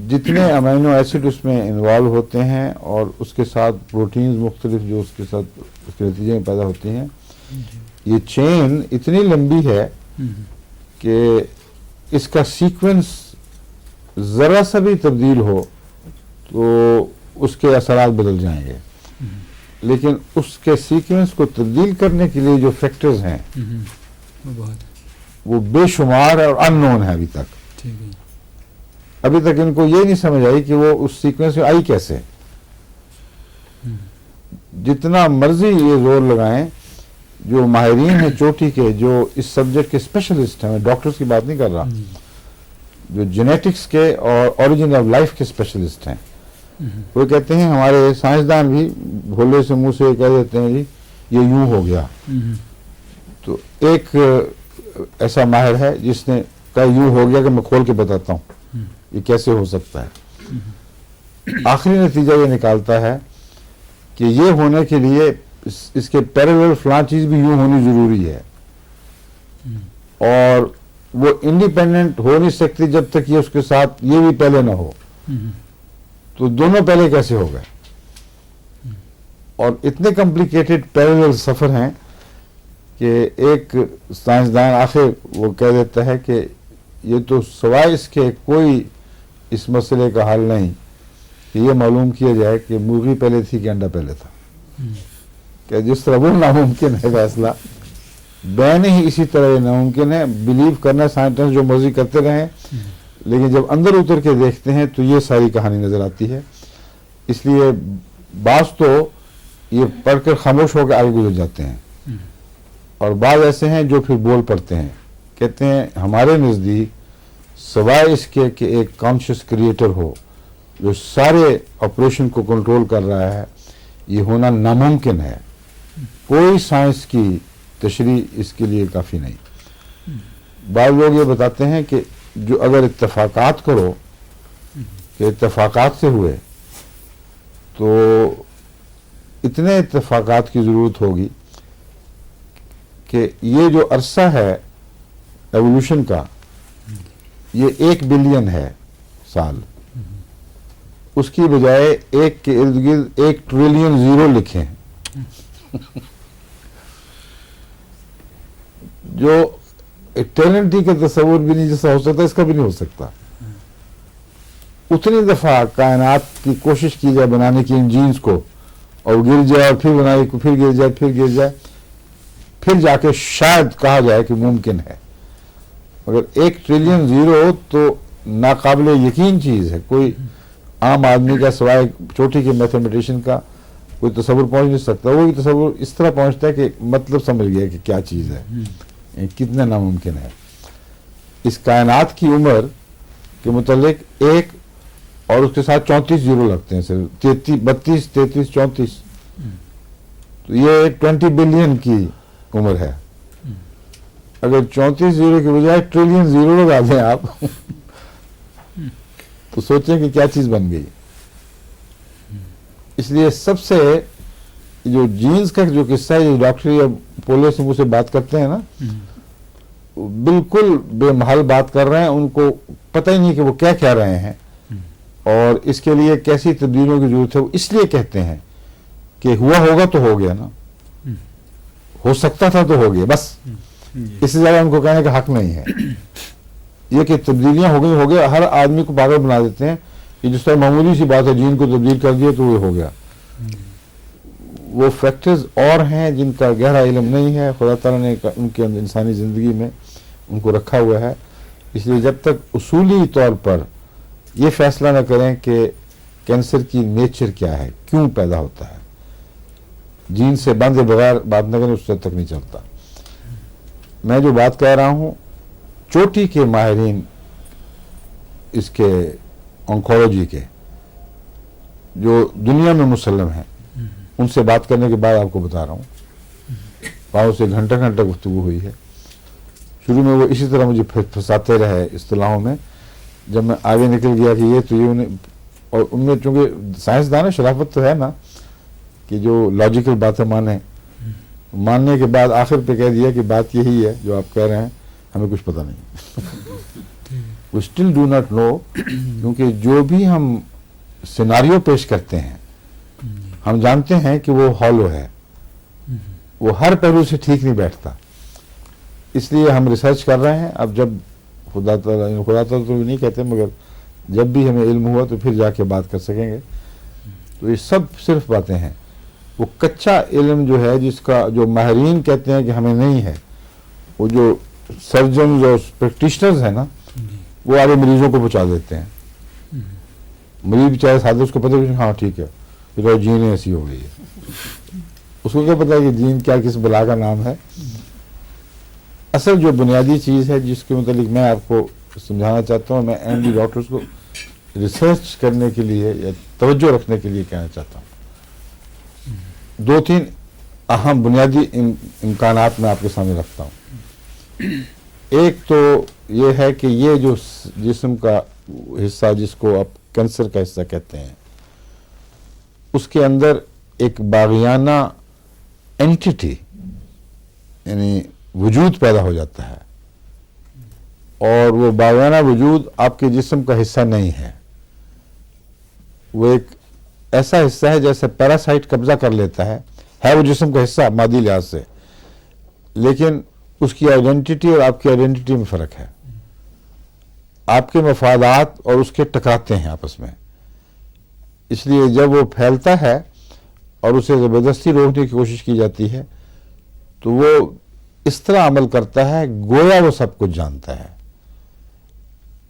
جتنے امینو ایسڈ اس میں انوالو ہوتے ہیں اور اس کے ساتھ پروٹینز مختلف جو اس کے ساتھ اس کے نتیجے میں پیدا ہوتی ہیں, یہ چین اتنی لمبی ہے کہ اس کا سیکوینس ذرا سا بھی تبدیل ہو تو اس کے اثرات بدل جائیں گے. لیکن اس کے سیکوینس کو تبدیل کرنے کے لیے جو فیکٹرز ہیں وہ بے شمار اور ان نون ہے. ابھی تک ان کو یہ نہیں سمجھ آئی کہ وہ اس سیکوینس میں آئی کیسے. جتنا مرضی یہ زور لگائیں جو ماہرین ہیں چوٹی کے, جو اس سبجیکٹ کے اسپیشلسٹ ہیں, میں ڈاکٹرز کی بات نہیں کر رہا, جو جینیٹکس کے اور اوریجن آف لائف کے اسپیشلسٹ ہیں, وہ کہتے ہیں ہمارے سائنسدان بھی بھولے سے منہ سے کہہ دیتے ہیں جی یہ یوں ہو گیا. تو ایک ایسا ماہر ہے جس نے کہا یوں ہو گیا کہ میں کھول کے بتاتا ہوں یہ کیسے ہو سکتا ہے. آخری نتیجہ یہ نکالتا ہے کہ یہ ہونے کے لیے اس کے پیرالل فلاں چیز بھی یوں ہونی ضروری ہے, اور وہ انڈیپینڈنٹ ہو نہیں سکتی جب تک یہ اس کے ساتھ یہ بھی پہلے نہ ہو. تو دونوں پہلے کیسے ہو گئے؟ اور اتنے کمپلیکیٹڈ پیرالل سفر ہیں کہ ایک سائنسدان آخر وہ کہہ دیتا ہے کہ یہ تو سوائے اس کے کوئی اس مسئلے کا حل نہیں کہ یہ معلوم کیا جائے کہ مرغی پہلے تھی کہ انڈا پہلے تھا. کہ جس طرح وہ ناممکن ہے فیصلہ, بین ہی اسی طرح یہ ناممکن ہے. بلیو کرنا سائنٹسٹ جو مرضی کرتے رہیں, لیکن جب اندر اتر کے دیکھتے ہیں تو یہ ساری کہانی نظر آتی ہے. اس لیے بعض تو یہ پڑھ کر خاموش ہو کے آگے گزر جاتے ہیں, اور بعض ایسے ہیں جو پھر بول پڑتے ہیں, کہتے ہیں ہمارے نزدیک سوائے اس کے کہ ایک کانشیس کریٹر ہو جو سارے آپریشن کو کنٹرول کر رہا ہے, یہ ہونا ناممکن ہے. کوئی سائنس کی تشریح اس کے لیے کافی نہیں. بعض لوگ یہ بتاتے ہیں کہ جو اگر اتفاقات کرو کہ اتفاقات سے ہوئے تو اتنے اتفاقات کی ضرورت ہوگی کہ یہ جو عرصہ ہے ایوولوشن کا یہ 1 بلین ہے سال, اس کی بجائے ایک کے ارد گرد 1 ٹریلین زیرو لکھیں جو ایٹرنٹی کا تصور بھی نہیں جیسا ہو سکتا اس کا بھی نہیں ہو سکتا. اتنی دفعہ کائنات کی کوشش کی جائے بنانے کی ان جینز کو اور گر جائے اور پھر بنائے پھر گر جائے پھر گر جائے پھر جا کے شاید کہا جائے کہ ممکن ہے. مگر 1 ٹریلین زیرو تو ناقابل یقین چیز ہے. کوئی عام آدمی کا سوائے چوٹی کے میتھمیٹیشین کا کوئی تصور پہنچ نہیں سکتا. وہی تصور اس طرح پہنچتا ہے کہ مطلب سمجھ گیا کہ کیا چیز ہے کتنا ناممکن ہے. اس کائنات کی عمر کے متعلق 1 اور اس کے ساتھ 34 زیرو لگتے ہیں صرف 32 33 34 تو یہ 20 بلین کی عمر ہے. اگر 34 زیرو کے بجائے ٹریلین زیرو لگا دیں آپ تو سوچیں کہ کیا چیز بن گئی. اس لیے سب سے جو جینز کا جو قصہ ہے جو ڈاکٹر یا پولو سے مجھ سے بات کرتے ہیں نا بالکل بے محل بات کر رہے ہیں. ان کو پتہ ہی نہیں کہ وہ کیا کہہ رہے ہیں اور اس کے لیے کیسی تبدیلیوں کی ضرورت ہے. وہ اس لیے کہتے ہیں کہ ہوا ہوگا تو ہو گیا نا, ہو سکتا تھا تو ہو گیا بس. اس سے زیادہ ان کو کہنے کا حق نہیں ہے. یہ کہ تبدیلیاں ہو گئی ہر آدمی کو پاگل بنا دیتے ہیں کہ جس طرح معمولی سی بات ہے جین کو تبدیل کر دیا تو وہ ہو گیا. وہ فیکٹرز اور ہیں جن کا گہرا علم نہیں ہے. خدا تعالیٰ نے ان کے انسانی زندگی میں ان کو رکھا ہوا ہے. اس لیے جب تک اصولی طور پر یہ فیصلہ نہ کریں کہ کینسر کی نیچر کیا ہے, کیوں پیدا ہوتا ہے, جین سے بندے بغیر بات نہ کریں اس تک نہیں چلتا. میں جو بات کہہ رہا ہوں چوٹی کے ماہرین اس کے آنکولوجی کے جو دنیا میں مسلم ہیں ان سے بات کرنے کے بعد آپ کو بتا رہا ہوں. وہاں سے گھنٹہ گفتگو ہوئی ہے. شروع میں وہ اسی طرح مجھے پھنساتے رہے اصطلاحوں میں. جب میں آگے نکل گیا کہ یہ تو یہ انہیں اور ان میں چونکہ سائنسدان شرافت تو ہے نا کہ جو لاجیکل باتیں ماننے کے بعد آخر پہ کہہ دیا کہ بات یہی ہے جو آپ کہہ رہے ہیں, ہمیں کچھ پتہ نہیں. we still do not know کیونکہ جو بھی ہم سیناریو پیش کرتے ہیں ہم جانتے ہیں کہ وہ ہالو ہے, وہ ہر پہلو سے ٹھیک نہیں بیٹھتا. اس لیے ہم ریسرچ کر رہے ہیں. اب جب خدا تعالیٰ تو نہیں کہتے مگر جب بھی ہمیں علم ہوا تو پھر جا کے بات کر سکیں گے. تو یہ سب صرف باتیں ہیں. وہ کچا علم جو ہے جس کا جو ماہرین کہتے ہیں کہ ہمیں نہیں ہے, وہ جو سرجنز اور پریکٹیشنرز ہیں نا وہ آگے مریضوں کو پہنچا دیتے ہیں. مریض چاہے سادہ اس کو پتہ ہے ہاں ٹھیک ہے پھر جین ایسی ہو گئی ہے. اس کو کیا پتا ہے کہ جین کیا کس بلا کا نام ہے. اصل جو بنیادی چیز ہے جس کے متعلق میں آپ کو سمجھانا چاہتا ہوں, میں ایم ڈی ڈاکٹرز کو ریسرچ کرنے کے لیے یا توجہ رکھنے کے لیے کہنا چاہتا ہوں. 2-3 اہم بنیادی امکانات میں آپ کے سامنے رکھتا ہوں. ایک تو یہ ہے کہ یہ جو جسم کا حصہ جس کو آپ کینسر کا حصہ کہتے ہیں اس کے اندر ایک باغیانہ اینٹیٹی یعنی وجود پیدا ہو جاتا ہے, اور وہ باغیانہ وجود آپ کے جسم کا حصہ نہیں ہے. وہ ایک ایسا حصہ ہے جیسے پیراسائٹ قبضہ کر لیتا ہے وہ جسم کا حصہ مادی لحاظ سے, لیکن اس کی آئیڈینٹی اور آپ کی آئیڈینٹی میں فرق ہے. آپ کے مفادات اور اس کے ٹکراتے ہیں آپس میں. اس لیے جب وہ پھیلتا ہے اور اسے زبردستی روکنے کی کوشش کی جاتی ہے تو وہ اس طرح عمل کرتا ہے گویا وہ سب کچھ جانتا ہے.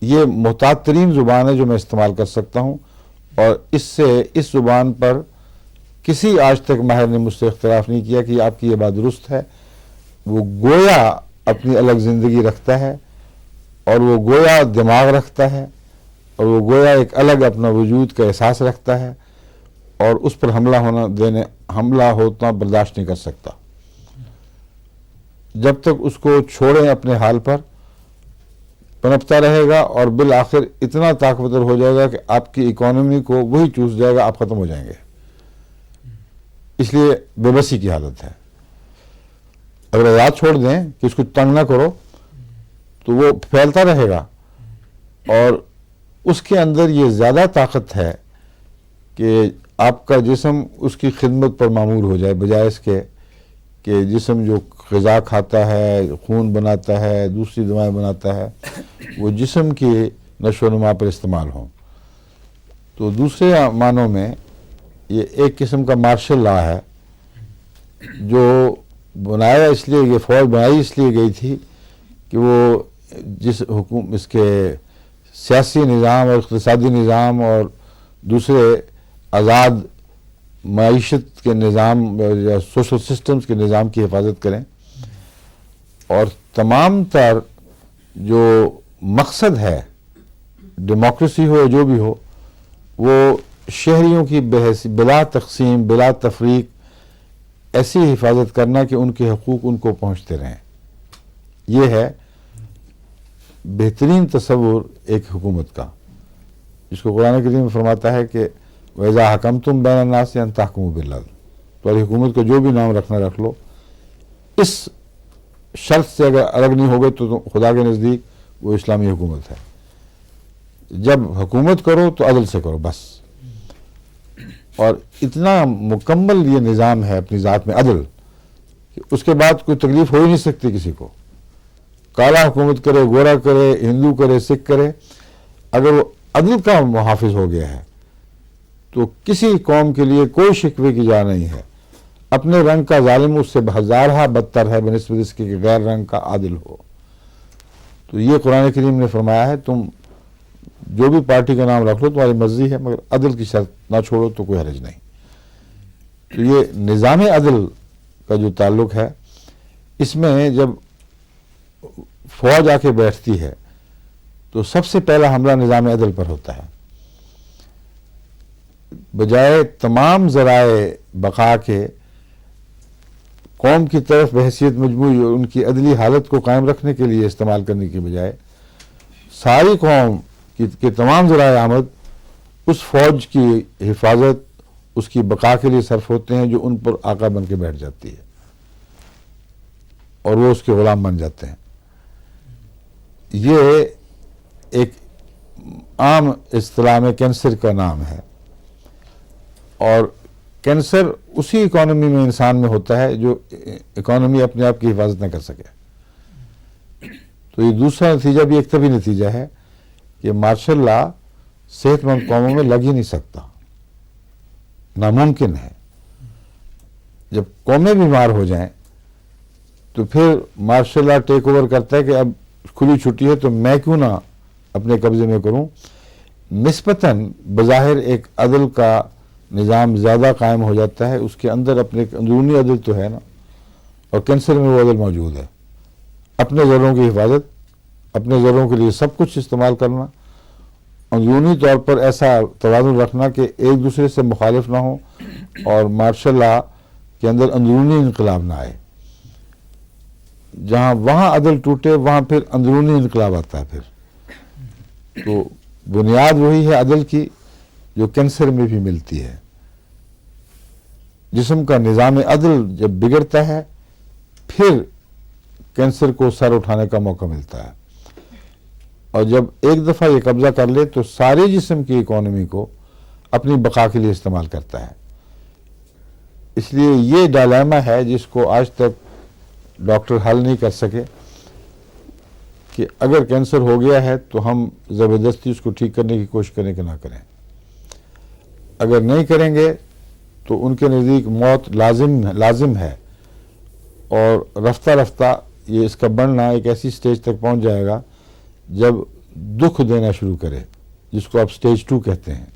یہ محتاط ترین زبان ہے جو میں استعمال کر سکتا ہوں, اور اس زبان پر کسی آج تک ماہر نے مجھ سے اختلاف نہیں کیا کہ آپ کی یہ بات درست ہے. وہ گویا اپنی الگ زندگی رکھتا ہے اور وہ گویا دماغ رکھتا ہے اور وہ گویا ایک الگ اپنا وجود کا احساس رکھتا ہے, اور اس پر حملہ ہونا برداشت نہیں کر سکتا. جب تک اس کو چھوڑیں اپنے حال پر پنپتا رہے گا اور بالآخر اتنا طاقتور ہو جائے گا کہ آپ کی اکانومی کو وہی چوس جائے گا, آپ ختم ہو جائیں گے. اس لیے بے بسی کی حالت ہے. اگر آزاد چھوڑ دیں کہ اس کو تنگ نہ کرو تو وہ پھیلتا رہے گا, اور اس کے اندر یہ زیادہ طاقت ہے کہ آپ کا جسم اس کی خدمت پر معمور ہو جائے، بجائے اس کے کہ جسم جو غذا کھاتا ہے، خون بناتا ہے، دوسری دوائیں بناتا ہے، وہ جسم کی نشو و نما پر استعمال ہوں۔ تو دوسرے معنوں میں یہ ایک قسم کا مارشل لا ہے جو بنایا اس لیے، یہ فوج بنائی اس لیے گئی تھی کہ وہ اس کے سیاسی نظام اور اقتصادی نظام اور دوسرے آزاد معیشت کے نظام یا سوشل سسٹمز کے نظام کی حفاظت کریں، اور تمام تر جو مقصد ہے، ڈیموکریسی ہو یا جو بھی ہو، وہ شہریوں کی بلا تقسیم بلا تفریق ایسی حفاظت کرنا کہ ان کے حقوق ان کو پہنچتے رہیں۔ یہ ہے بہترین تصور ایک حکومت کا، جس کو قرآن کریم میں فرماتا ہے کہ وَإِذَا حَكَمْتُمْ بَيْنَ النَّاسِ أَن تَحْكُمُوا بِالْعَدْلِ، تو حکومت کو جو بھی نام رکھنا رکھ لو، اس شرط سے اگر الگ نہیں ہوگے تو خدا کے نزدیک وہ اسلامی حکومت ہے۔ جب حکومت کرو تو عدل سے کرو بس، اور اتنا مکمل یہ نظام ہے اپنی ذات میں عدل کہ اس کے بعد کوئی تکلیف ہو ہی نہیں سکتی کسی کو، کالا حکومت کرے، گورا کرے، ہندو کرے، سکھ کرے، اگر وہ عدل کا محافظ ہو گیا ہے تو کسی قوم کے لیے کوئی شکوے کی جا نہیں ہے۔ اپنے رنگ کا ظالم اس سے ہزارہ بدتر ہے بنسبت اس کے کہ غیر رنگ کا عادل ہو۔ تو یہ قرآن کریم نے فرمایا ہے تم جو بھی پارٹی کا نام رکھ لو تمہاری مرضی ہے، مگر عدل کی شرط نہ چھوڑو تو کوئی حرج نہیں۔ تو یہ نظام عدل کا جو تعلق ہے، اس میں جب فوج آ کے بیٹھتی ہے تو سب سے پہلا حملہ نظام عدل پر ہوتا ہے، بجائے تمام ذرائع بقا کے قوم کی طرف بحیثیت مجموعی اور ان کی عدلی حالت کو قائم رکھنے کے لیے استعمال کرنے کی بجائے ساری قوم کے تمام ذرائع آمد اس فوج کی حفاظت، اس کی بقا کے لیے صرف ہوتے ہیں جو ان پر آقا بن کے بیٹھ جاتی ہے اور وہ اس کے غلام بن جاتے ہیں۔ یہ ایک عام اصطلاح میں کینسر کا نام ہے، اور کینسر اسی اکانومی میں انسان میں ہوتا ہے جو اکانومی اپنے آپ کی حفاظت نہ کر سکے۔ تو یہ دوسرا نتیجہ بھی ایک طبی نتیجہ ہے کہ مارشل لا صحت مند قوموں میں لگ ہی نہیں سکتا، ناممکن ہے۔ جب قومیں بیمار ہو جائیں تو پھر مارشل لا ٹیک اوور کرتا ہے کہ اب کھلی چھٹی ہے تو میں کیوں نہ اپنے قبضے میں کروں۔ نسبتاً بظاہر ایک عدل کا نظام زیادہ قائم ہو جاتا ہے، اس کے اندر اپنے اندرونی عدل تو ہے نا، اور کینسر میں وہ عدل موجود ہے۔ اپنے ذروں کی حفاظت، اپنے ذروں کے لیے سب کچھ استعمال کرنا، اندرونی طور پر ایسا توازن رکھنا کہ ایک دوسرے سے مخالف نہ ہوں اور مارشل لا کے اندر اندرونی انقلاب نہ آئے۔ جہاں وہاں عدل ٹوٹے وہاں پھر اندرونی انقلاب آتا ہے۔ پھر تو بنیاد وہی ہے عدل کی جو کینسر میں بھی ملتی ہے۔ جسم کا نظام عدل جب بگڑتا ہے پھر کینسر کو سر اٹھانے کا موقع ملتا ہے، اور جب ایک دفعہ یہ قبضہ کر لے تو سارے جسم کی اکانومی کو اپنی بقا کے لیے استعمال کرتا ہے۔ اس لیے یہ ڈائلیما ہے جس کو آج تک ڈاکٹر حل نہیں کر سکے کہ اگر کینسر ہو گیا ہے تو ہم زبردستی اس کو ٹھیک کرنے کی کوشش کریں کہ نہ کریں۔ اگر نہیں کریں گے تو ان کے نزدیک موت لازم ہے، اور رفتہ رفتہ یہ اس کا بڑھنا ایک ایسی سٹیج تک پہنچ جائے گا جب دکھ دینا شروع کرے، جس کو آپ سٹیج 2 کہتے ہیں،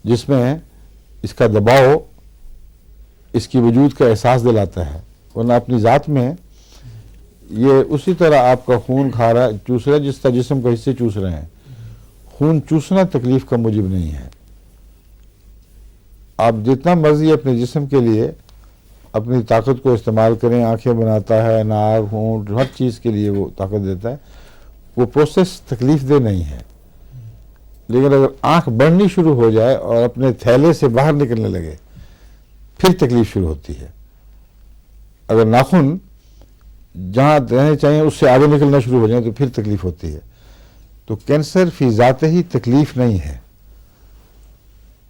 جس میں اس کا دباؤ اس کی وجود کا احساس دلاتا ہے، ورنہ اپنی ذات میں یہ اسی طرح آپ کا خون کھا رہا ہے، چوس رہا ہے جس طرح جسم کا حصے چوس رہے ہیں۔ خون چوسنا تکلیف کا موجب نہیں ہے۔ آپ جتنا مرضی اپنے جسم کے لیے اپنی طاقت کو استعمال کریں، آنکھیں بناتا ہے، ناک، ہونٹ، ہر چیز کے لیے وہ طاقت دیتا ہے، وہ پروسیس تکلیف دہ نہیں ہے۔ لیکن اگر آنکھ بڑھنی شروع ہو جائے اور اپنے تھیلے سے باہر نکلنے لگے پھر تکلیف شروع ہوتی ہے۔ اگر ناخن جہاں رہنے چاہیے اس سے آگے نکلنا شروع ہو جائیں تو پھر تکلیف ہوتی ہے۔ تو کینسر فی ذات ہی تکلیف نہیں ہے،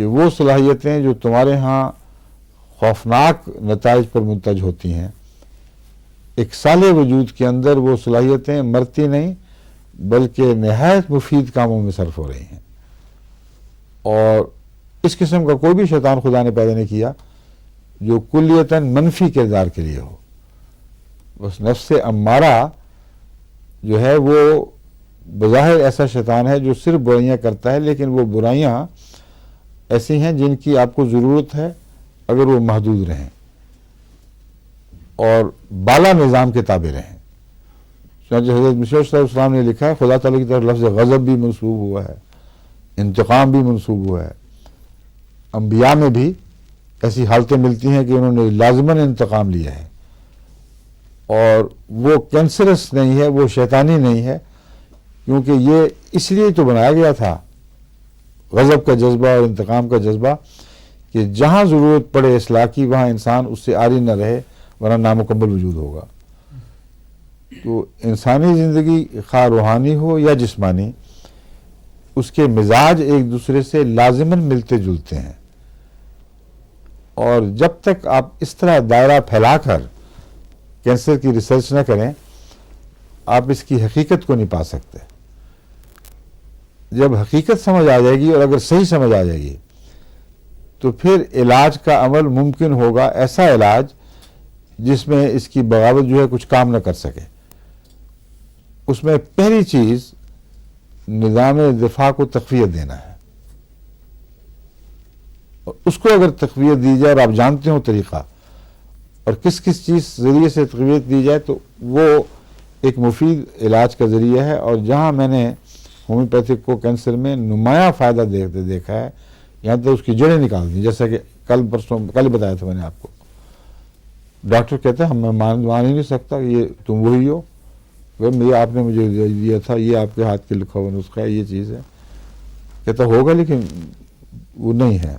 کہ وہ صلاحیتیں جو تمہارے ہاں خوفناک نتائج پر منتج ہوتی ہیں، ایک سالے وجود کے اندر وہ صلاحیتیں مرتی نہیں بلکہ نہایت مفید کاموں میں صرف ہو رہی ہیں. اور اس قسم کا کوئی بھی شیطان خدا نے پیدا نہیں کیا جو کلیتاً منفی کردار کے لیے ہو. بس نفس امارہ جو ہے وہ بظاہر ایسا شیطان ہے جو صرف برائیاں کرتا ہے، لیکن وہ برائیاں ایسی ہیں جن کی آپ کو ضرورت ہے اگر وہ محدود رہیں اور بالا نظام کے تابع رہیں. چنانچہ حضرت مسیح صلی اللہ علیہ وسلم نے لکھا ہے خدا تعالیٰ کی طرف لفظ غضب بھی منسوب ہوا ہے، انتقام بھی منسوب ہوا ہے. انبیاء میں بھی ایسی حالتیں ملتی ہیں کہ انہوں نے لازماً انتقام لیا ہے، اور وہ کینسرس نہیں ہے، وہ شیطانی نہیں ہے، کیونکہ یہ اس لیے تو بنایا گیا تھا غضب کا جذبہ اور انتقام کا جذبہ کہ جہاں ضرورت پڑے اصلاح کی وہاں انسان اس سے عاری نہ رہے ورنہ نامکمل وجود ہوگا. تو انسانی زندگی خواہ روحانی ہو یا جسمانی، اس کے مزاج ایک دوسرے سے لازماً ملتے جلتے ہیں، اور جب تک آپ اس طرح دائرہ پھیلا کر کینسر کی ریسرچ نہ کریں آپ اس کی حقیقت کو نہیں پا سکتے. جب حقیقت سمجھ آ جائے گی اور اگر صحیح سمجھ آ جائے گی تو پھر علاج کا عمل ممکن ہوگا، ایسا علاج جس میں اس کی بغاوت جو ہے کچھ کام نہ کر سکے. اس میں پہلی چیز نظام دفاع کو تقویت دینا ہے، اور اس کو اگر تقویت دی جائے اور آپ جانتے ہو طریقہ اور کس کس چیز ذریعے سے تقویت دی جائے تو وہ ایک مفید علاج کا ذریعہ ہے. اور جہاں میں نے ہومیوپیتھک کو کینسر میں نمایاں فائدہ دیکھا ہے، یہاں تک اس کی جڑیں نکال دی. جیسا کہ کل بتایا تھا میں نے آپ کو، ڈاکٹر کہتا ہے میں مان ہی نہیں سکتا کہ یہ تم وہی ہو، یہ آپ نے مجھے دیا تھا، یہ آپ کے ہاتھ کے لکھا ہوا نسخہ ہے، یہ چیز ہے. کہتا ہوگا لیکن وہ نہیں ہے،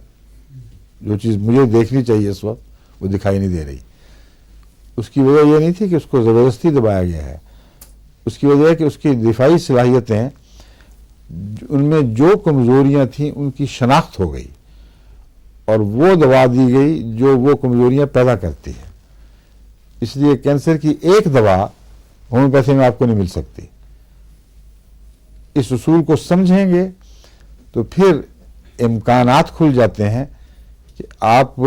جو چیز مجھے دیکھنی چاہیے اس وقت وہ دکھائی نہیں دے رہی. اس کی وجہ یہ نہیں تھی کہ اس کو زبردستی دبایا گیا ہے، اس کی وجہ ہے کہ اس کی دفاعی صلاحیتیں ان میں جو کمزوریاں تھیں ان کی شناخت ہو گئی اور وہ دوا دی گئی جو وہ کمزوریاں پیدا کرتی ہے. اس لیے کینسر کی ایک دوا ہومیوپیتھی میں آپ کو نہیں مل سکتی. اس اصول کو سمجھیں گے تو پھر امکانات کھل جاتے ہیں کہ آپ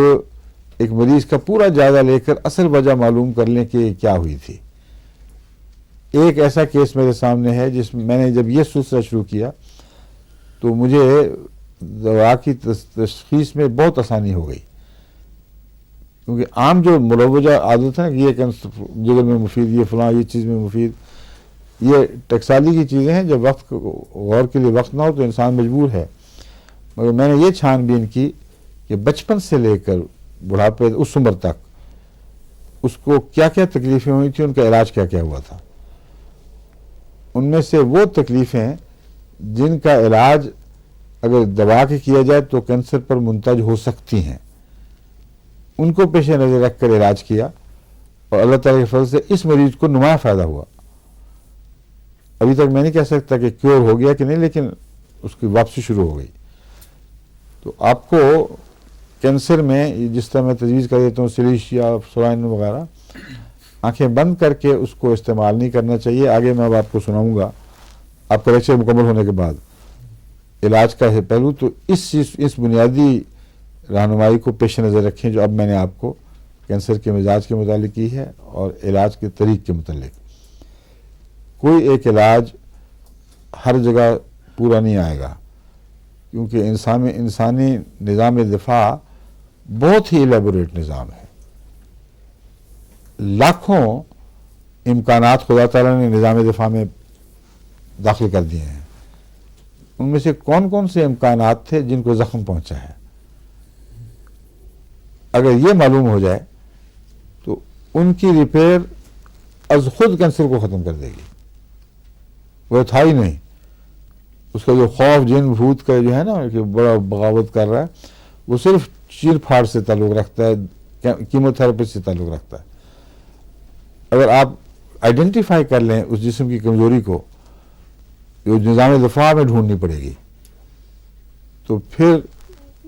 ایک مریض کا پورا جائزہ لے کر اصل وجہ معلوم کر لیں کہ کیا ہوئی تھی. ایک ایسا کیس میرے سامنے ہے جس میں نے جب یہ سلسلہ شروع کیا تو مجھے دوا کی تشخیص میں بہت آسانی ہو گئی، کیونکہ عام جو مروجہ عادت ہے نا کہ یہ جگر میں مفید، یہ فلاں، یہ چیز میں مفید، یہ ٹکسالی کی چیزیں ہیں. جب وقت غور کے لیے وقت نہ ہو تو انسان مجبور ہے. مگر میں نے یہ چھان بین کی کہ بچپن سے لے کر بڑھاپے اس عمر تک اس کو کیا کیا تکلیفیں ہوئی تھیں، ان کا علاج کیا کیا ہوا تھا. ان میں سے وہ تکلیفیں جن کا علاج اگر دبا کے کیا جائے تو کینسر پر منتج ہو سکتی ہیں، ان کو پیش نظر رکھ کر علاج کیا اور اللہ تعالیٰ کے فضل سے اس مریض کو نمایاں فائدہ ہوا. ابھی تک میں نہیں کہہ سکتا کہ کیور ہو گیا کہ نہیں، لیکن اس کی واپسی شروع ہو گئی. تو آپ کو کینسر میں جس طرح میں تجویز کر دیتا ہوں سلیشیا، سورائن وغیرہ، آنکھیں بند کر کے اس کو استعمال نہیں کرنا چاہیے. آگے میں اب آپ کو سناؤں گا آپ کا لیکچر مکمل ہونے کے بعد علاج کا ہے پہلو. تو اس بنیادی رہنمائی کو پیش نظر رکھیں جو اب میں نے آپ کو کینسر کے مزاج کے متعلق کی ہے اور علاج کے طریق کے متعلق. کوئی ایک علاج ہر جگہ پورا نہیں آئے گا، کیونکہ انسانی نظام دفاع بہت ہی ایلیبوریٹ نظام ہے. لاکھوں امکانات خدا تعالیٰ نے نظام دفاع میں داخل کر دیے ہیں. ان میں سے کون کون سے امکانات تھے جن کو زخم پہنچا ہے، اگر یہ معلوم ہو جائے تو ان کی ریپیئر از خود کینسر کو ختم کر دے گی. وہ تھا ہی نہیں، اس کا جو خوف جن بھوت کا جو ہے نا کہ بڑا بغاوت کر رہا ہے، وہ صرف چیر پھاڑ سے تعلق رکھتا ہے، کیموتھراپی سے تعلق رکھتا ہے. اگر آپ آئیڈینٹیفائی کر لیں اس جسم کی کمزوری کو جو نظام دفاع میں ڈھونڈنی پڑے گی، تو پھر